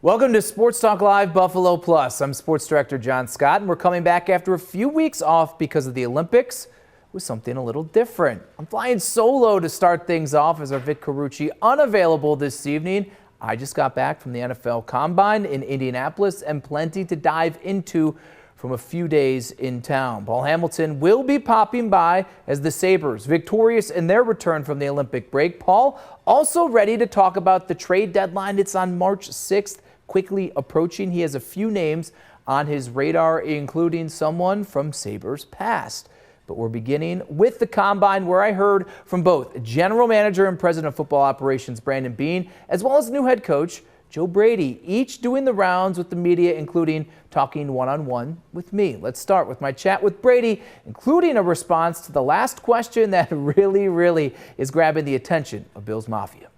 Welcome to Sports Talk Live Buffalo Plus. I'm Sports Director John Scott, and we're coming back after a few weeks off because of the Olympics with something a little different. I'm flying solo to start things off as our Vic Carucci unavailable this evening. I just got back from the NFL Combine in Indianapolis and plenty to dive into from a few days in town. Paul Hamilton will be popping by as the Sabres victorious in their return from the Olympic break. Paul also ready to talk about the trade deadline. It's on March 6th. Quickly approaching. He has a few names on his radar, including someone from Sabres past. But we're beginning with the Combine, where I heard from both General Manager and President of Football Operations Brandon Beane, as well as new head coach Joe Brady, each doing the rounds with the media, including talking one-on-one with me. Let's start with my chat with Brady, including a response to the last question that really is grabbing the attention of Bills Mafia.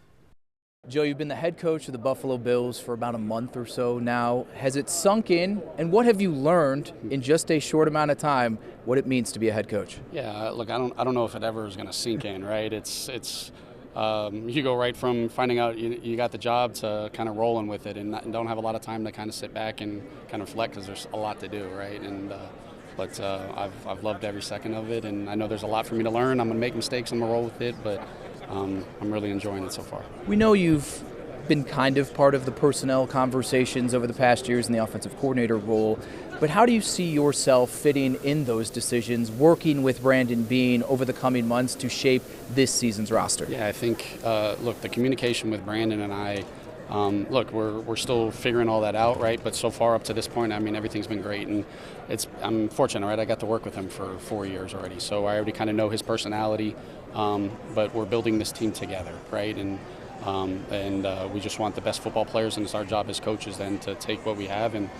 Joe, you've been the head coach of the Buffalo Bills for about a month or so now. Has it sunk in, and what have you learned in just a short amount of time what it means to be a head coach? Yeah, look, I don't know if it ever is going to sink in, right? It's you go right from finding out you got the job to kind of rolling with it, and don't have a lot of time to kind of sit back and kind of reflect because there's a lot to do, right? But I've loved every second of it, and I know there's a lot for me to learn. I'm going to make mistakes, I'm going to roll with it, but I'm really enjoying it so far. We know you've been kind of part of the personnel conversations over the past years in the offensive coordinator role, but how do you see yourself fitting in those decisions, working with Brandon Beane over the coming months to shape this season's roster? Yeah, I think, look, the communication with Brandon and I, look, we're still figuring all that out, right? But so far up to this point, I mean, everything's been great, and I'm fortunate, right? I got to work with him for 4 years already, so I already kind of know his personality. But we're building this team together, right? And we just want the best football players, and it's our job as coaches then to take what we have and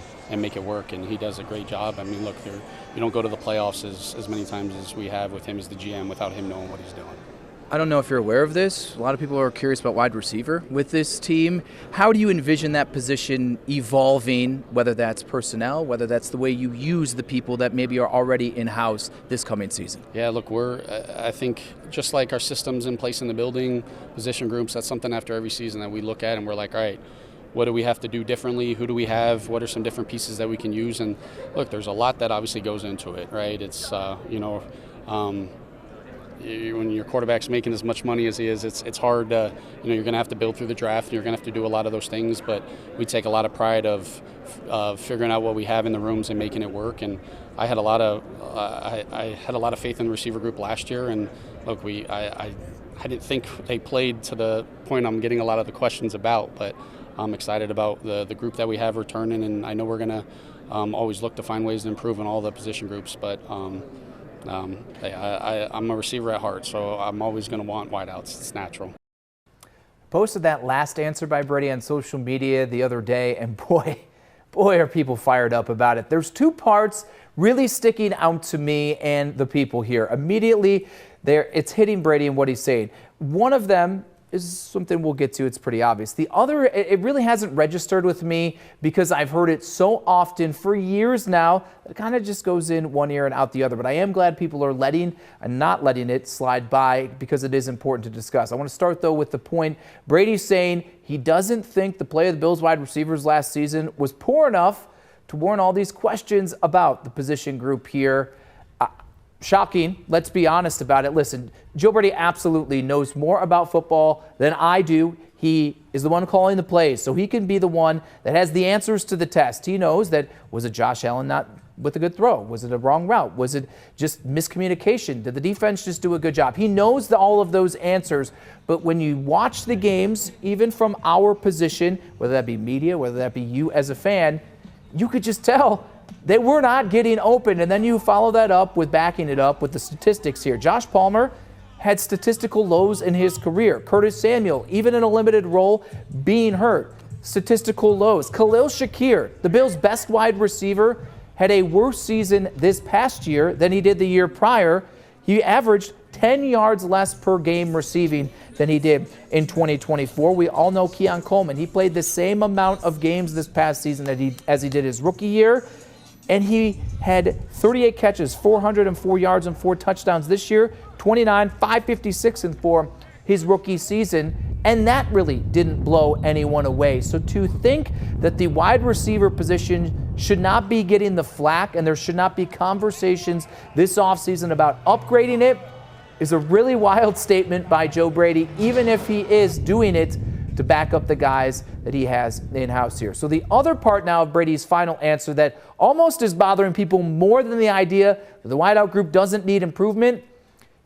make it work. And he does a great job. I mean, look, you don't go to the playoffs as many times as we have with him as the GM without him knowing what he's doing. I don't know if you're aware of this. A lot of people are curious about wide receiver with this team. How do you envision that position evolving, whether that's personnel, whether that's the way you use the people that maybe are already in-house this coming season? Yeah, look, I think just like our systems in place in the building, position groups, that's something after every season that we look at and we're like, all right, what do we have to do differently? Who do we have? What are some different pieces that we can use? And look, there's a lot that obviously goes into it, right? It's, when your quarterback's making as much money as he is, it's hard to, you're going to have to build through the draft, and you're going to have to do a lot of those things, but we take a lot of pride of figuring out what we have in the rooms and making it work. And I had a lot of faith in the receiver group last year, and look, I didn't think they played to the point I'm getting a lot of the questions about, but I'm excited about the group that we have returning, and I know we're going to always look to find ways to improve in all the position groups, but I'm a receiver at heart, so I'm always going to want wideouts. It's natural. Posted that last answer by Brady on social media the other day, and boy are people fired up about it. There's two parts really sticking out to me and the people here. Immediately, it's hitting Brady and what he's saying. One of them is something we'll get to. It's pretty obvious. The other, it really hasn't registered with me because I've heard it so often for years now. It kind of just goes in one ear and out the other. But I am glad people are not letting it slide by because it is important to discuss. I want to start, though, with the point Brady's saying he doesn't think the play of the Bills wide receivers last season was poor enough to warrant all these questions about the position group here. Shocking. Let's be honest about it. Listen, Joe Brady absolutely knows more about football than I do. He is the one calling the plays, so he can be the one that has the answers to the test. He knows that, was it Josh Allen not with a good throw? Was it a wrong route? Was it just miscommunication? Did the defense just do a good job? He knows all of those answers, but when you watch the games, even from our position, whether that be media, whether that be you as a fan, you could just tell they were not getting open. And then you follow that up with backing it up with the statistics here. Josh Palmer had statistical lows in his career. Curtis Samuel, even in a limited role, being hurt. Statistical lows. Khalil Shakir, the Bills' best wide receiver, had a worse season this past year than he did the year prior. He averaged 10 yards less per game receiving than he did in 2024. We all know Keon Coleman. He played the same amount of games this past season as he did his rookie year. And he had 38 catches, 404 yards, and 4 touchdowns this year, 29, 556, and 4 his rookie season. And that really didn't blow anyone away. So to think that the wide receiver position should not be getting the flack and there should not be conversations this offseason about upgrading it is a really wild statement by Joe Brady, even if he is doing it to back up the guys that he has in-house here. So the other part now of Brady's final answer that almost is bothering people more than the idea that the wideout group doesn't need improvement,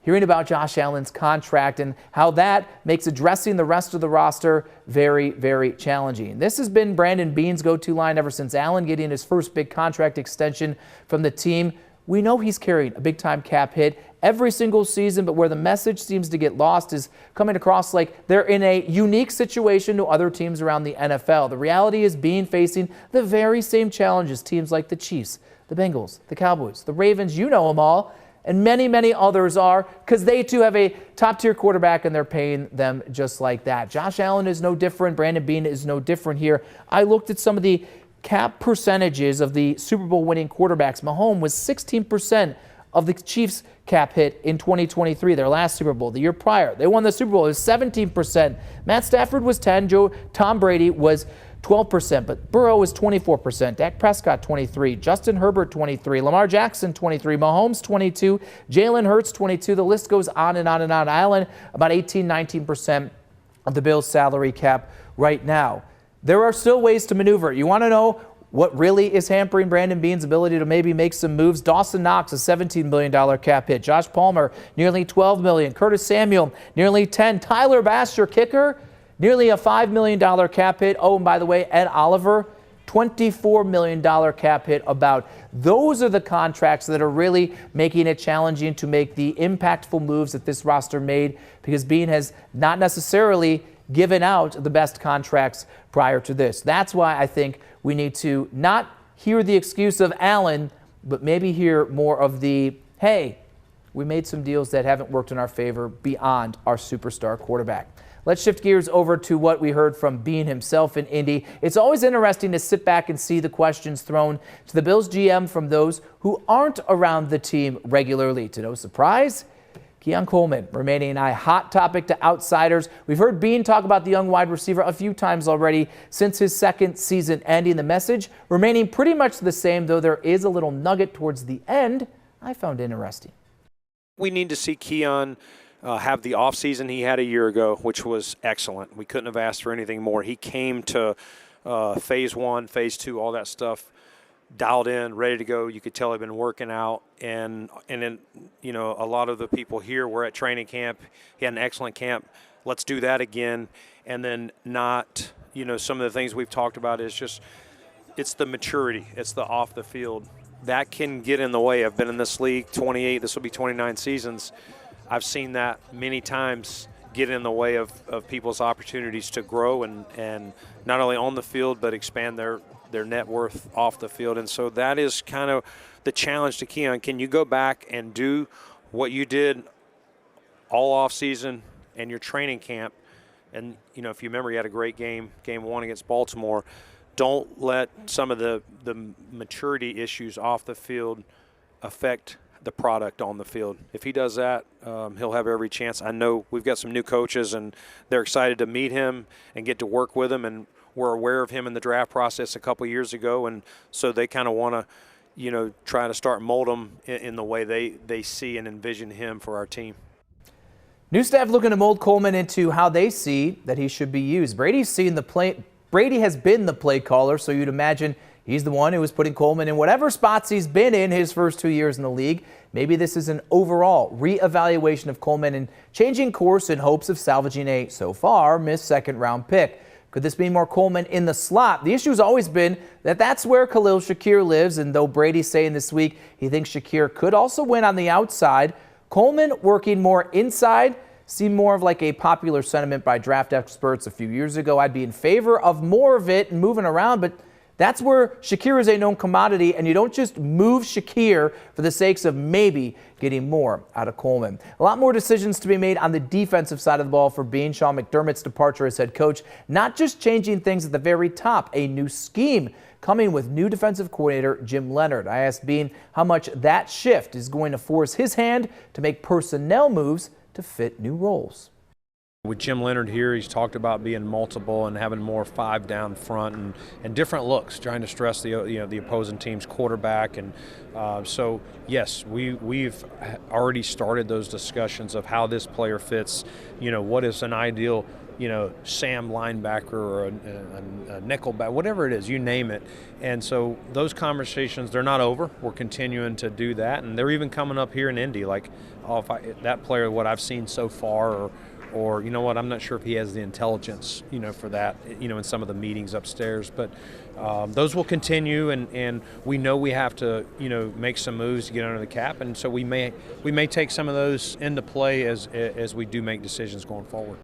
hearing about Josh Allen's contract and how that makes addressing the rest of the roster very, very challenging. This has been Brandon Beane's go-to line ever since Allen getting his first big contract extension from the team. We know he's carrying a big-time cap hit every single season, but where the message seems to get lost is coming across like they're in a unique situation to other teams around the NFL. The reality is Beane facing the very same challenges teams like the Chiefs, the Bengals, the Cowboys, the Ravens, you know them all, and many, many others are, because they too have a top-tier quarterback and they're paying them just like that. Josh Allen is no different. Brandon Beane is no different here. I looked at some of the cap percentages of the Super Bowl winning quarterbacks. Mahomes was 16% of the Chiefs' cap hit in 2023, their last Super Bowl. The year prior, they won the Super Bowl. It was 17%. Matt Stafford was 10%. Tom Brady was 12%, but Burrow was 24%. Dak Prescott, 23%. Justin Herbert, 23%. Lamar Jackson, 23%. Mahomes, 22%. Jalen Hurts, 22%. The list goes on and on and on. Allen, about 18-19% of the Bills' salary cap right now. There are still ways to maneuver. You want to know what really is hampering Brandon Beane's ability to maybe make some moves? Dawson Knox, a $17 million cap hit. Josh Palmer, nearly $12 million. Curtis Samuel, nearly $10 million. Tyler Bass, your kicker, nearly a $5 million cap hit. Oh, and by the way, Ed Oliver, $24 million cap hit about. Those are the contracts that are really making it challenging to make the impactful moves that this roster made, because Beane has not necessarily given out the best contracts prior to this. That's why I think we need to not hear the excuse of Allen, but maybe hear more of the, hey, we made some deals that haven't worked in our favor beyond our superstar quarterback. Let's shift gears over to what we heard from Beane himself in Indy. It's always interesting to sit back and see the questions thrown to the Bills GM from those who aren't around the team regularly. To no surprise, Keon Coleman remaining a hot topic to outsiders. We've heard Beane talk about the young wide receiver a few times already since his second season ending. The message remaining pretty much the same, though there is a little nugget towards the end I found interesting. We need to see Keon have the offseason he had a year ago, which was excellent. We couldn't have asked for anything more. He came to phase one, phase two, all that stuff dialed in, ready to go. You could tell he'd been working out, and then, you know, a lot of the people here were at training camp. He had an excellent camp. Let's do that again. And then not, you know, some of the things we've talked about is just, it's the maturity. It's the off the field. That can get in the way. I've been in this league 28, this will be 29 seasons. I've seen that many times get in the way of people's opportunities to grow and not only on the field, but expand their net worth off the field. And so that is kind of the challenge to Keon. Can you go back and do what you did all off season and your training camp? And, you know, if you remember, you had a great game 1 against Baltimore. Don't let some of the maturity issues off the field affect the product on the field. If he does that, he'll have every chance. I know we've got some new coaches, and they're excited to meet him and get to work with him, and we're aware of him in the draft process a couple years ago, and so they kind of want to, you know, try to start mold him in the way they see and envision him for our team. New staff looking to mold Coleman into how they see that he should be used. Brady has been the play caller, so you'd imagine he's the one who was putting Coleman in whatever spots he's been in his first 2 years in the league. Maybe this is an overall reevaluation of Coleman and changing course in hopes of salvaging a, so far, missed second-round pick. Could this mean more Coleman in the slot? The issue has always been that that's where Khalil Shakir lives, and though Brady's saying this week he thinks Shakir could also win on the outside, Coleman working more inside seemed more of like a popular sentiment by draft experts a few years ago. I'd be in favor of more of it and moving around, but that's where Shakir is a known commodity, and you don't just move Shakir for the sakes of maybe getting more out of Coleman. A lot more decisions to be made on the defensive side of the ball for Beane. Sean McDermott's departure as head coach, not just changing things at the very top, a new scheme coming with new defensive coordinator Jim Leonhard. I asked Beane how much that shift is going to force his hand to make personnel moves to fit new roles. With Jim Leonard here, he's talked about being multiple and having more 5 down front and different looks, trying to stress the opposing team's quarterback. And so yes, we've already started those discussions of how this player fits. What is an ideal Sam linebacker or a nickel back, whatever it is, you name it. And so those conversations, they're not over. We're continuing to do that, and they're even coming up here in Indy, like, that player, what I've seen so far, or you know what, I'm not sure if he has the intelligence, for that, in some of the meetings upstairs. But those will continue, and we know we have to, make some moves to get under the cap, and so we may take some of those into play as we do make decisions going forward.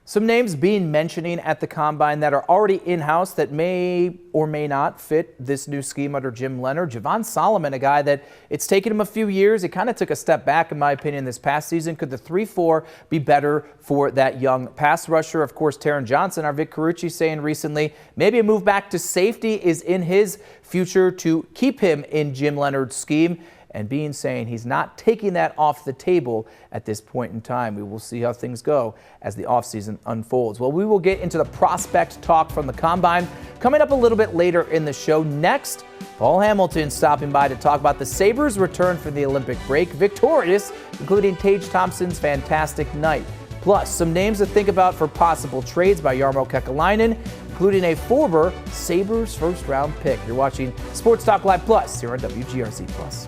Some names being mentioning at the Combine that are already in-house that may or may not fit this new scheme under Jim Leonard. Javon Solomon, a guy that it's taken him a few years. He kind of took a step back, in my opinion, this past season. Could the 3-4 be better for that young pass rusher? Of course, Taron Johnson, our Vic Carucci saying recently, maybe a move back to safety is in his future to keep him in Jim Leonard's scheme. And Bean saying he's not taking that off the table at this point in time. We will see how things go as the offseason unfolds. Well, we will get into the prospect talk from the Combine coming up a little bit later in the show. Next, Paul Hamilton stopping by to talk about the Sabres' return from the Olympic break, victorious, including Tage Thompson's fantastic night. Plus, some names to think about for possible trades by Jarmo Kekalainen, including a former Sabres first-round pick. You're watching Sports Talk Live Plus here on WGRZ Plus.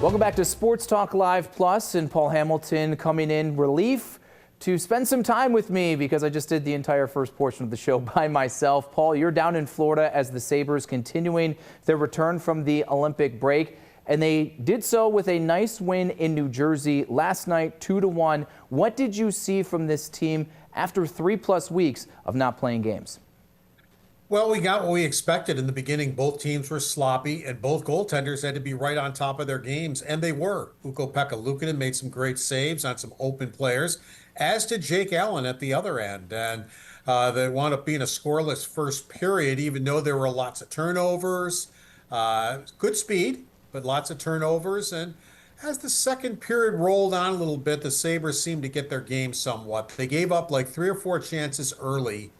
Welcome back to Sports Talk Live Plus, and Paul Hamilton coming in relief to spend some time with me because I just did the entire first portion of the show by myself. Paul, you're down in Florida as the Sabres continuing their return from the Olympic break, and they did so with a nice win in New Jersey last night, 2-1. What did you see from this team after 3+ weeks of not playing games? Well, we got what we expected in the beginning. Both teams were sloppy, and both goaltenders had to be right on top of their games, and they were. Ukko-Pekka Luukkonen made some great saves on some open players, as did Jake Allen at the other end. And they wound up being a scoreless first period, even though there were lots of turnovers. Good speed, but lots of turnovers. And as the second period rolled on a little bit, the Sabres seemed to get their game somewhat. They gave up like 3 or 4 chances early.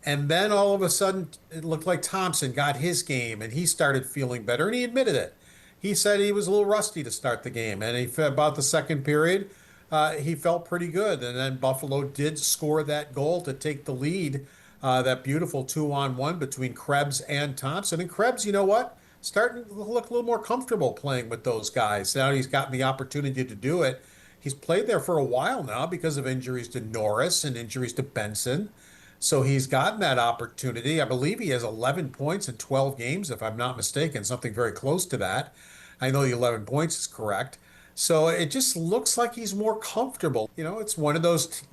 And then all of a sudden, it looked like Thompson got his game, and he started feeling better, and he admitted it. He said he was a little rusty to start the game, and about the second period, he felt pretty good. And then Buffalo did score that goal to take the lead, that beautiful 2-on-1 between Krebs and Thompson. And Krebs, you know what? Starting to look a little more comfortable playing with those guys. Now he's gotten the opportunity to do it. He's played there for a while now because of injuries to Norris and injuries to Benson. So he's gotten that opportunity. I believe he has 11 points in 12 games, if I'm not mistaken, something very close to that. I know the 11 points is correct. So it just looks like he's more comfortable. It's one of those,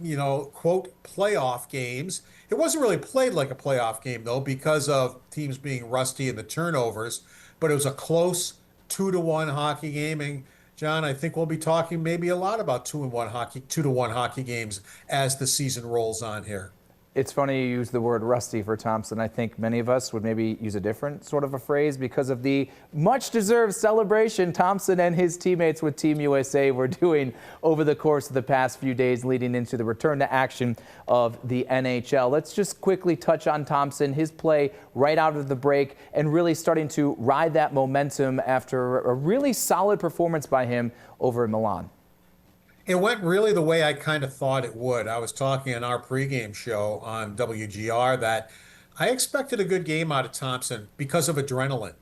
quote, playoff games. It wasn't really played like a playoff game, though, because of teams being rusty and the turnovers. But it was a close 2-1 hockey game. And John, I think we'll be talking maybe a lot about 2-1 hockey games as the season rolls on here. It's funny you use the word rusty for Thompson. I think many of us would maybe use a different sort of a phrase because of the much-deserved celebration Thompson and his teammates with Team USA were doing over the course of the past few days leading into the return to action of the NHL. Let's just quickly touch on Thompson, his play right out of the break, and really starting to ride that momentum after a really solid performance by him over in Milan. It went really the way I kind of thought it would. I was talking in our pregame show on WGR that I expected a good game out of Thompson because of adrenaline.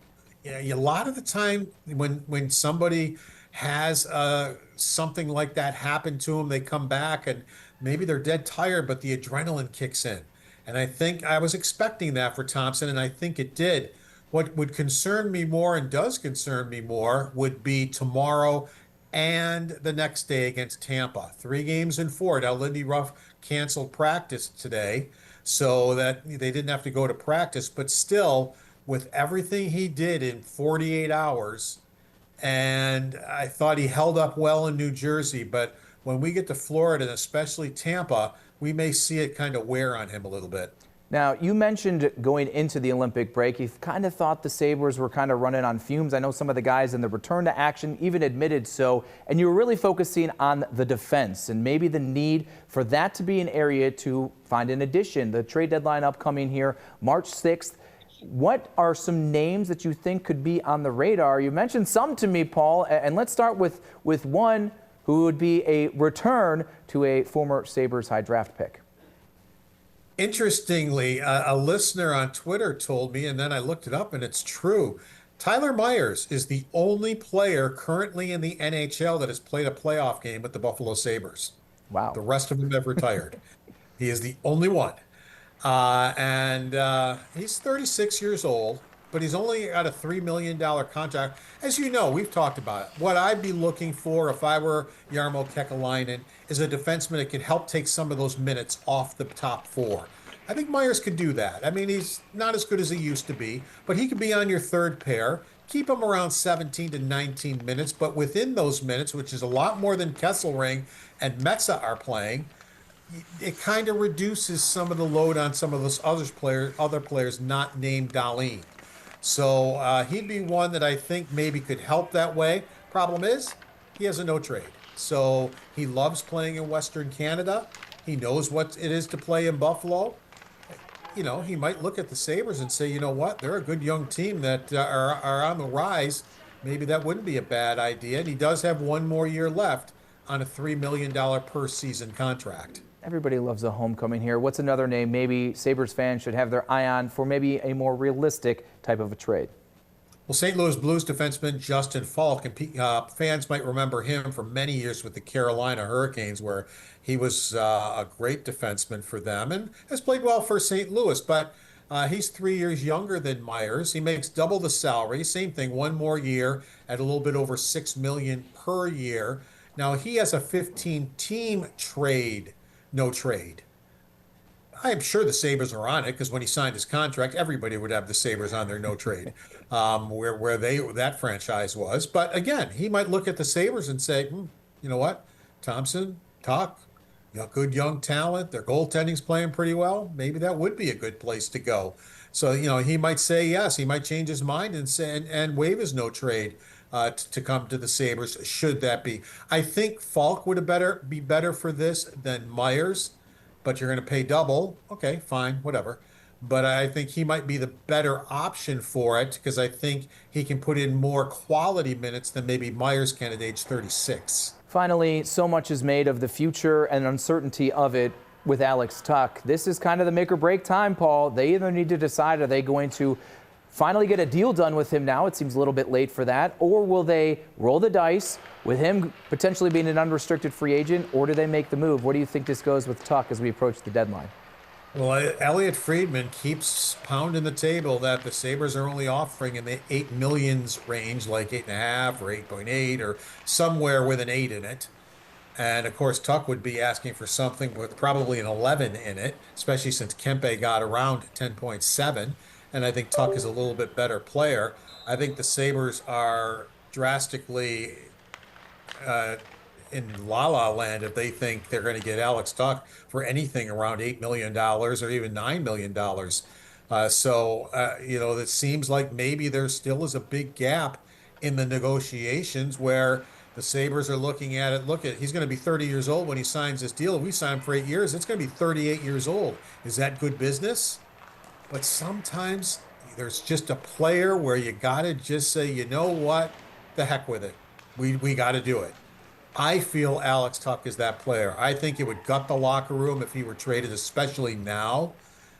A lot of the time when somebody has something like that happen to them, they come back and maybe they're dead tired, but the adrenaline kicks in. And I think I was expecting that for Thompson, and I think it did. What would concern me more and does concern me more would be tomorrow and the next day against Tampa. 3 games in 4. Now, Lindy Ruff canceled practice today so that they didn't have to go to practice, but still, with everything he did in 48 hours, and I thought he held up well in New Jersey, but when we get to Florida, and especially Tampa, we may see it kind of wear on him a little bit. Now, you mentioned going into the Olympic break, you kind of thought the Sabres were kind of running on fumes. I know some of the guys in the return to action even admitted so, and you were really focusing on the defense and maybe the need for that to be an area to find an addition. The trade deadline upcoming here, March 6th. What are some names that you think could be on the radar? You mentioned some to me, Paul, and let's start with one who would be a return to a former Sabres high draft pick. Interestingly, a listener on Twitter told me, and then I looked it up, and it's true. Tyler Myers is the only player currently in the NHL that has played a playoff game with the Buffalo Sabres. Wow. The rest of them have retired. He is the only one. And he's 36 years old, but he's only got a $3 million contract. As you know, we've talked about it. What I'd be looking for if I were Jarmo Kekalainen is a defenseman that could help take some of those minutes off the top four. I think Myers could do that. I mean, he's not as good as he used to be, but he could be on your third pair, keep him around 17 to 19 minutes, but within those minutes, which is a lot more than Kesselring and Metza are playing, it kind of reduces some of the load on some of those other players not named Dahlin. So he'd be one that I think maybe could help that way. Problem is, he has a no trade. So he loves playing in Western Canada. He knows what it is to play in Buffalo. You know, he might look at the Sabres and say, you know what, they're a good young team that are on the rise. Maybe that wouldn't be a bad idea. And he does have one more year left on a $3 million per season contract. Everybody loves a homecoming here. What's another name maybe Sabres fans should have their eye on for maybe a more realistic type of a trade? Well, St. Louis Blues defenseman Justin Falk, and fans might remember him for many years with the Carolina Hurricanes, where he was a great defenseman for them and has played well for St. Louis. But he's 3 years younger than Myers. He makes double the salary. Same thing, one more year at a little bit over $6 million per year. Now he has a 15-team trade, no trade. I am sure the Sabres are on it because when he signed his contract, everybody would have the Sabres on their no trade, where that franchise was. But again, he might look at the Sabres and say, you know what, Thompson, Tuck, good young talent. Their goaltending's playing pretty well. Maybe that would be a good place to go. So he might say yes. He might change his mind and say and waive his no trade to come to the Sabres. Should that be? I think Falk would be better for this than Myers. But you're going to pay double. Okay, fine, whatever. But I think he might be the better option for it because I think he can put in more quality minutes than maybe Myers can at age 36. Finally, so much is made of the future and uncertainty of it with Alex Tuch. This is kind of the make or break time, Paul. They either need to decide, are they going to finally get a deal done with him now? It seems a little bit late for that. Or will they roll the dice with him potentially being an unrestricted free agent, or do they make the move? Where do you think this goes with Tuch as we approach the deadline? Well, Elliot Friedman keeps pounding the table that the Sabres are only offering in the 8 millions range, like 8.5 or 8.8 or somewhere with an 8 in it. And of course, Tuch would be asking for something with probably an 11 in it, especially since Kempe got around 10.7. And I think Tuch is a little bit better player. I think the Sabres are drastically in la-la land if they think they're going to get Alex Tuch for anything around $8 million or even $9 million. It seems like maybe there still is a big gap in the negotiations where the Sabres are looking at it. Look, he's going to be 30 years old when he signs this deal. If we sign him for 8 years, it's going to be 38 years old. Is that good business? But sometimes there's just a player where you got to just say, you know what, the heck with it. We got to do it. I feel Alex Tuch is that player. I think it would gut the locker room if he were traded, especially now.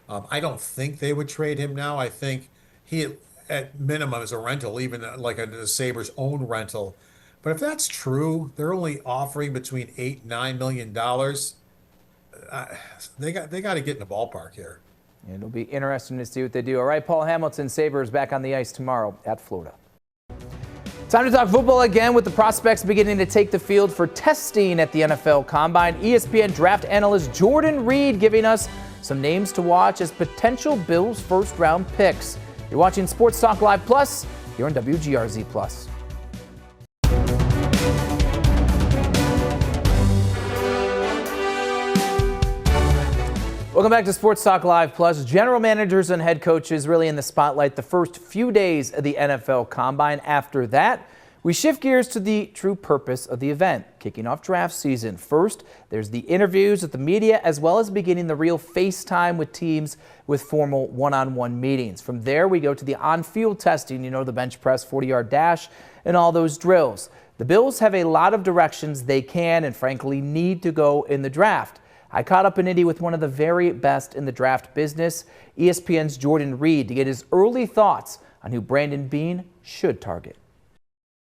I don't think they would trade him now. I think he, at minimum, is a rental, even like a Sabres' own rental. But if that's true, they're only offering between $8 and $9 million. They got to get in the ballpark here. It'll be interesting to see what they do. All right, Paul Hamilton, Sabres back on the ice tomorrow at Florida. Time to talk football again with the prospects beginning to take the field for testing at the NFL Combine. ESPN draft analyst Jordan Reed giving us some names to watch as potential Bills first-round picks. You're watching Sports Talk Live Plus here on WGRZ Plus. Welcome back to Sports Talk Live Plus. General managers and head coaches really in the spotlight the first few days of the NFL Combine. After that, we shift gears to the true purpose of the event, kicking off draft season. First, there's the interviews with the media, as well as beginning the real FaceTime with teams with formal one-on-one meetings. From there, we go to the on-field testing, the bench press, 40-yard dash, and all those drills. The Bills have a lot of directions they can and frankly need to go in the draft. I caught up in Indy with one of the very best in the draft business, ESPN's Jordan Reed, to get his early thoughts on who Brandon Beane should target.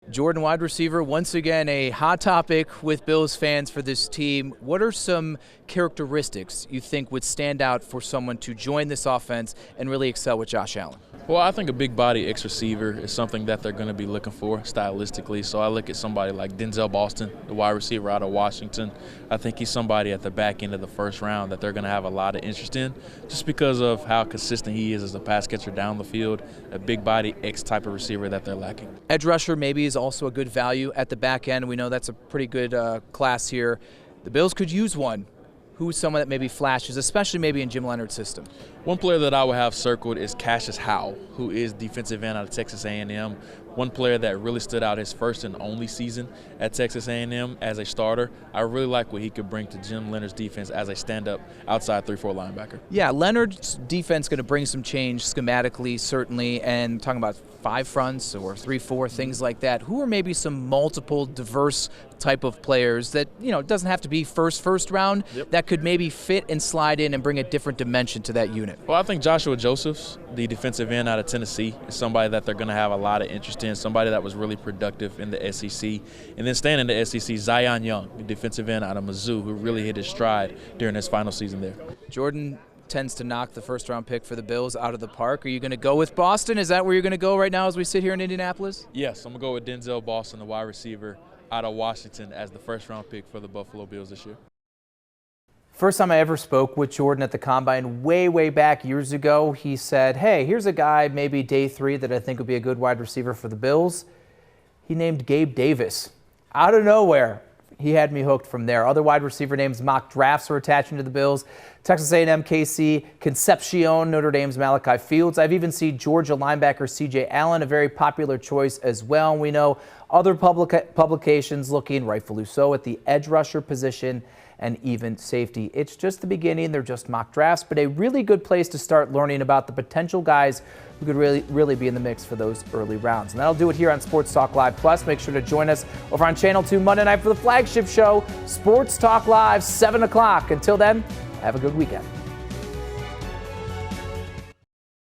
Jordan, wide receiver, once again a hot topic with Bills fans for this team. What are some characteristics you think would stand out for someone to join this offense and really excel with Josh Allen? Well, I think a big body X receiver is something that they're going to be looking for stylistically. So I look at somebody like Denzel Boston, the wide receiver out of Washington. I think he's somebody at the back end of the first round that they're going to have a lot of interest in just because of how consistent he is as a pass catcher down the field, a big body X type of receiver that they're lacking. Edge rusher maybe is also a good value at the back end. We know that's a pretty good class here. The Bills could use one. Who's someone that maybe flashes, especially maybe in Jim Leonard's system? One player that I would have circled is Cassius Howell, who is defensive end out of Texas A&M. One player that really stood out his first and only season at Texas A&M as a starter. I really like what he could bring to Jim Leonard's defense as a stand-up outside 3-4 linebacker. Yeah, Leonard's defense going to bring some change schematically, certainly, and talking about 5 fronts or 3-4, things like that. Who are maybe some multiple, diverse type of players that, it doesn't have to be first round, that could maybe fit and slide in and bring a different dimension to that unit? Well, I think Joshua Josephs, the defensive end out of Tennessee, is somebody that they're going to have a lot of interest in, somebody that was really productive in the SEC. And then staying in the SEC, Zion Young, the defensive end out of Mizzou, who really hit his stride during his final season there. Jordan tends to knock the first-round pick for the Bills out of the park. Are you going to go with Boston? Is that where you're going to go right now as we sit here in Indianapolis? Yes, I'm going to go with Denzel Boston, the wide receiver out of Washington, as the first-round pick for the Buffalo Bills this year. First time I ever spoke with Jordan at the Combine way back years ago, he said, hey, here's a guy maybe day 3 that I think would be a good wide receiver for the Bills. He named Gabe Davis. Out of nowhere, he had me hooked from there. Other wide receiver names, mock drafts are attaching to the Bills. Texas A&M, KC, Concepcion, Notre Dame's Malachi Fields. I've even seen Georgia linebacker C.J. Allen, a very popular choice as well. And we know other publications looking, rightfully so, at the edge rusher position and even safety. It's just the beginning. They're just mock drafts, but a really good place to start learning about the potential guys who could really be in the mix for those early rounds. And that'll do it here on Sports Talk Live Plus. Make sure to join us over on Channel 2 Monday night for the flagship show, Sports Talk Live, 7 o'clock. Until then, have a good weekend.